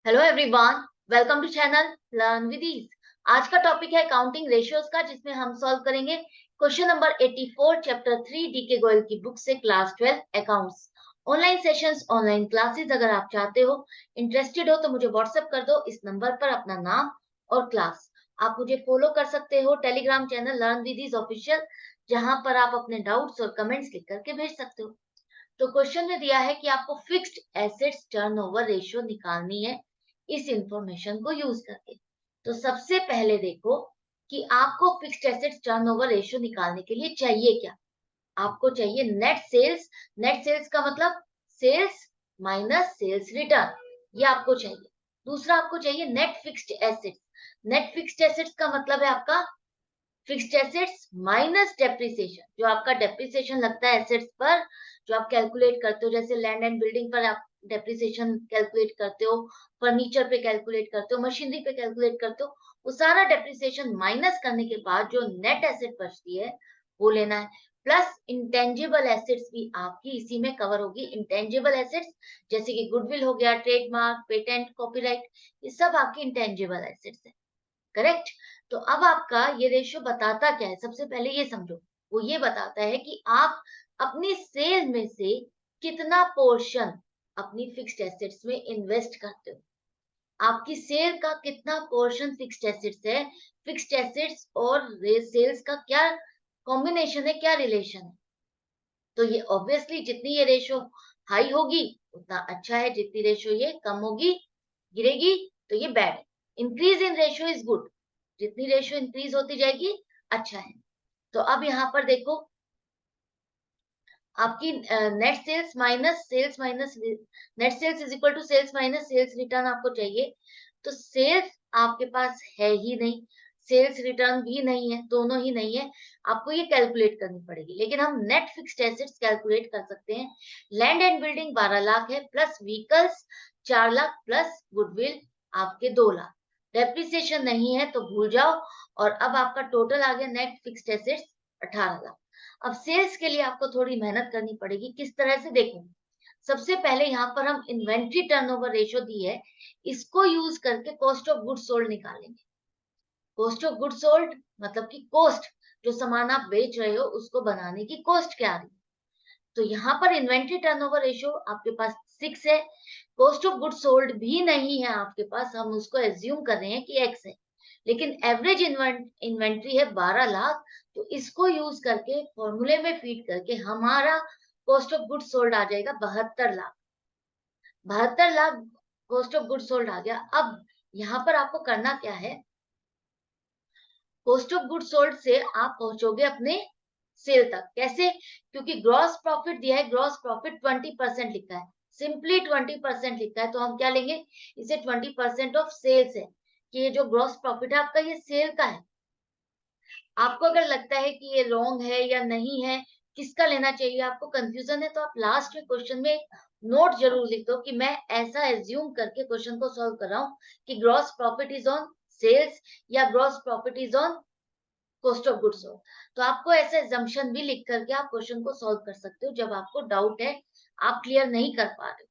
Hello everyone, welcome to channel learn with ease. आज का topic है काउंटिंग रेशियोज का, जिसमें हम सॉल्व करेंगे question number 84 chapter 3 DK Goyal की बुक से class 12 accounts. Online sessions, online classes अगर आप चाहते हो, इंटरेस्टेड हो, तो मुझे व्हाट्सएप कर दो इस नंबर पर अपना नाम और क्लास। आप मुझे फॉलो कर सकते हो Telegram channel learn with ease official, जहां पर आप अपने डाउट्स और कमेंट्स लिख करके भेज सकते हो। तो क्वेश्चन में दिया है कि आपको फिक्स्ड एसेट्स टर्नओवर रेशियो निकालनी है इस इंफॉर्मेशन को यूज करके। तो सबसे पहले देखो कि आपको फिक्स्ड एसेट्स टर्नओवर रेशियो निकालने के लिए चाहिए क्या। आपको चाहिए नेट सेल्स। नेट सेल्स का मतलब सेल्स माइनस सेल्स रिटर्न, ये आपको चाहिए। दूसरा आपको चाहिए net fixed assets. Net fixed assets का मतलब है आपका फिक्स्ड एसेट्स माइनस डेप्रिसिएशन, जो आपका डेप्रिसिएशन लगता है एसेट्स पर, जो आप कैलकुलेट करते हो, जैसे लैंड एंड बिल्डिंग पर आप डेप्रिसिएशन कैलकुलेट करते हो, फर्नीचर पे कैलकुलेट करते हो, मशीनरी पे कैलकुलेट करते हो, वो सारा डेप्रिसिएशन माइनस करने के बाद जो नेट एसेट बचती है वो लेना है। प्लस इंटेंजिबल एसेट्स भी आपकी इसी में कवर होगी। इंटेंजिबल एसेट्स जैसे कि गुडविल हो गया, ट्रेडमार्क, पेटेंट, कॉपीराइट, ये सब आपकी इंटेंजिबल एसेट्स है। करेक्ट। तो अब आपका ये रेशियो बताता क्या है, सबसे पहले ये समझो। वो ये बताता है कि आप अपनी सेल में से कितना पोर्शन अपनी फिक्स्ड एसेट्स में इन्वेस्ट करते हो। आपकी सेल का कितना पोर्शन फिक्स्ड एसेट्स है। फिक्स्ड एसेट्स और सेल्स का क्या कॉम्बिनेशन है, क्या रिलेशन है। तो ये ऑब्वियसली जितनी ये रेशियो हाई होगी उतना अच्छा है, जितनी रेशियो ये कम होगी, गिरेगी, तो ये बैड है। Increase in ratio is good. जितनी रेशियो इंक्रीज होती जाएगी अच्छा है। तो अब यहाँ पर देखो, आपकी net sales minus net sales is equal to sales minus sales return आपको चाहिए। तो सेल्स आपके पास है ही नहीं, सेल्स रिटर्न भी नहीं है, दोनों ही नहीं है। आपको ये कैलकुलेट करनी पड़ेगी, लेकिन हम नेट फिक्स्ड एसेट्स कैलकुलेट कर सकते हैं। लैंड एंड बिल्डिंग 12 लाख है, plus vehicles 4 lakh, plus goodwill आपके 2 लाख। डेप्रिसिएशन नहीं है तो भूल जाओ। और अब आपका टोटल आ गया नेट फिक्स्ड एसेट्स 18 लाख। अब सेल्स के लिए आपको थोड़ी मेहनत करनी पड़ेगी। किस तरह से, देखो, सबसे पहले यहाँ पर हम इन्वेंट्री टर्नओवर रेशियो दी है, इसको यूज करके कॉस्ट ऑफ गुड्स सोल्ड निकालेंगे। कॉस्ट ऑफ गुड्स सोल्ड मतलब कि कॉस्ट, जो सामान आप बेच रहे हो उसको बनाने की कॉस्ट क्या आ रही है। तो यहाँ पर इन्वेंट्री टर्नओवर रेशियो आपके पास 6 है। कॉस्ट ऑफ गुड्स सोल्ड भी नहीं है आपके पास, हम उसको एज्यूम कर रहे हैं कि x है। लेकिन एवरेज इन्वेंट्री है 12 लाख। तो इसको यूज करके फॉर्मूले में फीड करके हमारा कॉस्ट ऑफ गुड्स सोल्ड आ जाएगा 72 lakh. 72 lakh cost of goods sold आ गया। अब यहाँ पर आपको करना क्या है, कॉस्ट ऑफ गुड्स सोल्ड से आप पहुंचोगे अपने सेल तक। कैसे? क्योंकि ग्रॉस प्रॉफिट दिया है, ग्रॉस प्रॉफिट 20% लिखा है, सिंपली 20% लिखा है, तो हम क्या लेंगे, इसे 20% ऑफ सेल्स है, कि ये जो ग्रॉस प्रॉफिट है आपका ये सेल का है। आपको अगर लगता है कि ये रॉन्ग है या नहीं है, किसका लेना चाहिए, आपको कंफ्यूजन है, तो आप लास्ट में क्वेश्चन में नोट जरूर लिख दो कि मैं ऐसा एज्यूम करके क्वेश्चन को सॉल्व कर रहा हूँ कि gross profit is on sales या gross profit is on cost of goods sold. तो आपको ऐसे एजम्पशन भी लिख करके आप क्वेश्चन को सॉल्व कर सकते हो जब आपको डाउट है, आप क्लियर नहीं कर पा रहे हो।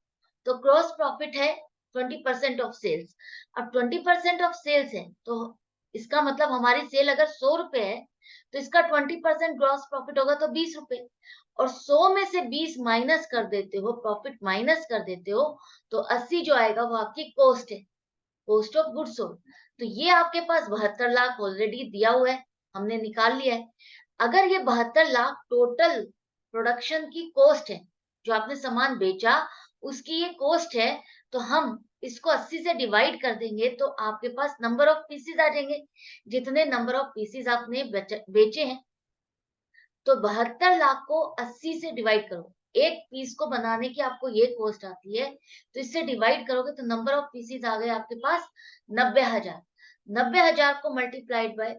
तो ग्रॉस प्रॉफिट है 20% ऑफ सेल्स। अब 20% ऑफ सेल्स है तो इसका मतलब हमारी सेल अगर 100 रुपए है, तो इसका 20% ग्रॉस प्रॉफिट होगा तो 20 रुपए। और 100 में से 20 माइनस कर देते हो, प्रॉफिट माइनस कर देते हो, तो 80 जो आएगा वो आपकी कॉस्ट है, कॉस्ट ऑफ गुड्स सोल्ड। तो ये आपके पास 72 लाख ऑलरेडी दिया हुआ है, हमने निकाल लिया है। अगर ये 72 लाख टोटल प्रोडक्शन की कॉस्ट है, जो आपने सामान बेचा उसकी ये कॉस्ट है, तो हम इसको 80 से डिवाइड कर देंगे तो आपके पास नंबर ऑफ पीसेस आ जाएंगे, जितने नंबर ऑफ पीसेस आपने बेचे हैं। तो 72 लाख को 80 से डिवाइड करो, एक पीस को बनाने की आपको ये कॉस्ट आती है, तो इससे डिवाइड करोगे तो नंबर ऑफ पीसेस आ गए आपके पास 90,000। 90,000 को multiplied by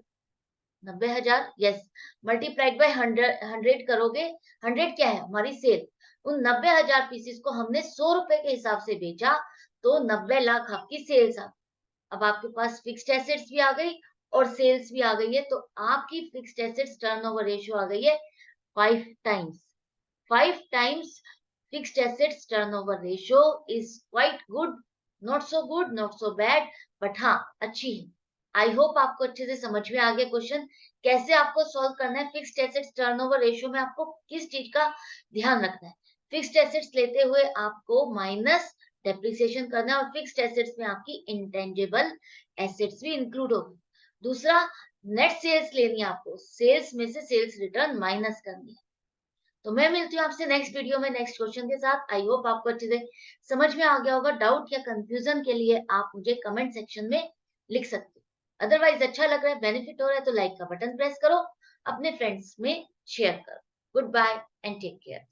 90,000, yes, multiplied by 100 करोगे। 100 क्या है, हमारी सेल। उन 90,000 पीसेस को हमने 100 रुपए के हिसाब से बेचा, तो 90 लाख आपकी सेल्स आ। अब आपके पास फिक्स्ड एसेट्स भी आ गई और सेल्स भी आ गई है, तो आपकी फिक्स्ड एसेट्स टर्नओवर रेशियो आ गई है 5 times। 5 times fixed assets turnover ratio is quite good, not so good, not so bad, but हाँ अच्छी है। आई होप आपको अच्छे से समझ में आ गया क्वेश्चन कैसे आपको सॉल्व करना है। फिक्स्ड एसेट्स टर्नओवर रेशियो में आपको किस चीज का ध्यान रखना है। फिक्स्ड एसेट्स लेते हुए आपको माइनस डेप्रिसिएशन करना है और फिक्स्ड एसेट्स में आपकी इंटेंजिबल एसेट्स भी इंक्लूड होगी। दूसरा, नेट सेल्स लेनी है आपको, सेल्स में से सेल्स रिटर्न माइनस करनी है। तो मैं मिलती हूँ आपसे नेक्स्ट वीडियो में नेक्स्ट क्वेश्चन के साथ। आई होप आपको अच्छे से समझ में आ गया होगा। डाउट या कंफ्यूजन के लिए आप मुझे कमेंट सेक्शन में लिख सकते हो। अदरवाइज अच्छा लग रहा है, बेनिफिट हो रहा है तो लाइक का बटन प्रेस करो, अपने फ्रेंड्स में शेयर करो। Good bye and take care.